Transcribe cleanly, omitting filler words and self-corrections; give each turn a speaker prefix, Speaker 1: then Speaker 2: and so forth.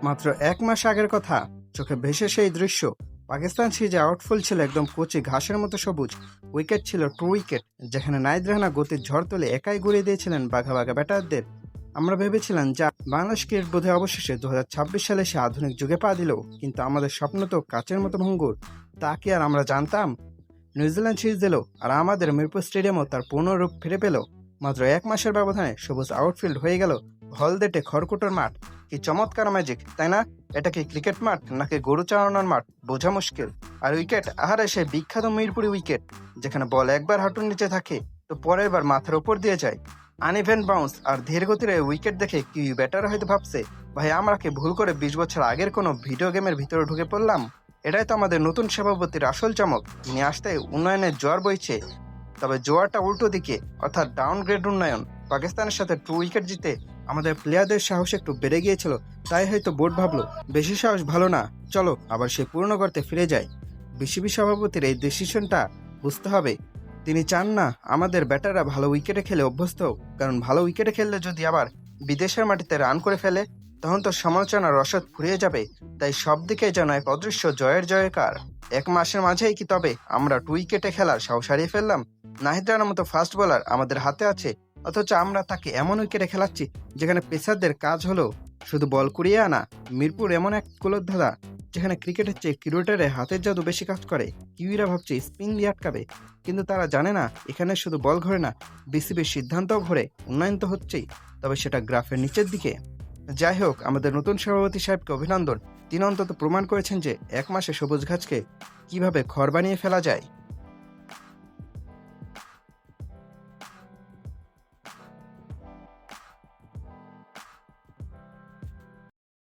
Speaker 1: মাত্র 1 মাস আগের কথা, চোখে ভেসে সেই দৃশ্য। পাকিস্তান সিরিজে আউটফুল ছিল একদম কচি ঘাসের মতো সবুজ। উইকেট ছিল টু উইকেট, যেখানে নাইদ রানা গতির ঝড় তুলে একাই ঘুরিয়ে দিয়েছিলেন বাঘা বাঘা ব্যাটারদের। আমরা ভেবেছিলাম যা বাংলাদেশ ক্রিকেট বোধহয় অবশেষে 2026 সালে সে আধুনিক যুগে পা দিল, কিন্তু আমাদের স্বপ্ন তো কাচের মতো ভঙ্গুর। তা কি আর আমরা জানতাম? নিউজিল্যান্ড সিরিজ দিল, আর আমাদের মিরপুর স্টেডিয়ামও তার পূর্ণ রূপ ফিরে পেল। মাত্র 1 মাসের ব্যবধানে সবুজ আউটফিল্ড হয়ে গেল হলদেটে খড়কুটোর মাঠ। কি চমৎকার ম্যাজিক, তাই না? এটা কি ক্রিকেট মাঠ নাকি গরু চালানোর মাঠ বোঝা মুশকিল। আর উইকেট, আহারে সেই বিখ্যাত মিরপুরি উইকেট, যেখানে বল একবার হাঁটুর নিচে থাকে তো পরের বার মাথার উপর দিয়ে যায়। আনইভেন বাউন্স আর ধীর গতির এই উইকেট দেখে কি ব্যাটার হয়তো ভাবছে, ভাই আমরা কি ভুল করে 20 বছর আগের কোনো ভিডিও গেমের ভিতরে ঢুকে পড়লাম? এটাই তো আমাদের নতুন সভাপতির আসল চমক। তিনি আসতে উন্নয়নের জোয়ার বইছে, তবে জোয়ারটা উল্টো দিকে, অর্থাৎ ডাউনগ্রেড উন্নয়ন। পাকিস্তানের সাথে 2 উইকেট জিতে আমাদের প্লেয়ারদের সাহস একটু বেড়ে গিয়েছিল, তাই হয়তো বোর্ড ভাবলো বেশি সাহস ভালো না, চলো আবার সে পুরনো গর্তে ফিরে যায়। বিসিবি সভাপতির এই ডিসিশনটা বুঝতে হবে। তিনি চান না আমাদের ব্যাটাররা ভালো উইকেটে খেলে অভ্যস্ত হোক, কারণ ভালো উইকেটে খেললে যদি আবার বিদেশের মাটিতে রান করে ফেলে তখন তো সমালোচনার রসদ ফুরিয়ে যাবে। তাই সব দিকে যেন এক অদৃশ্য জয়ের জয়কার। 1 মাসের মাঝেই কি তবে আমরা 2 উইকেটে খেলার সাহস হারিয়ে ফেললাম? নাহিদ রানার মতো ফাস্ট বোলার আমাদের হাতে আছে, অথচ আমরা তাকে এমন উইকেটে খেলাচ্ছি যেখানে পেসারদের কাজ হলো শুধু বল কুড়িয়ে আনা। মিরপুর এমন এক কুলতধাঁধা, যেখানে ক্রিকেটের চেয়ে ক্রিকেটারে হাতের জাদু বেশি কাজ করে। কিউইরা ভাবছে স্পিন দিয়ে আটকাবে, কিন্তু তারা জানে না এখানে শুধু বল ঘোরে না, বিসিবির সিদ্ধান্তও ঘোরে। উন্নয়ন তো হচ্ছেই, তবে সেটা গ্রাফের নিচের দিকে। যাই হোক, আমাদের নতুন সভাপতি সাহেবকে অভিনন্দন। তিনি অন্তত প্রমাণ করেছেন যে 1 মাসে সবুজ ঘাসকে কিভাবে খড় বানিয়ে ফেলা যায়।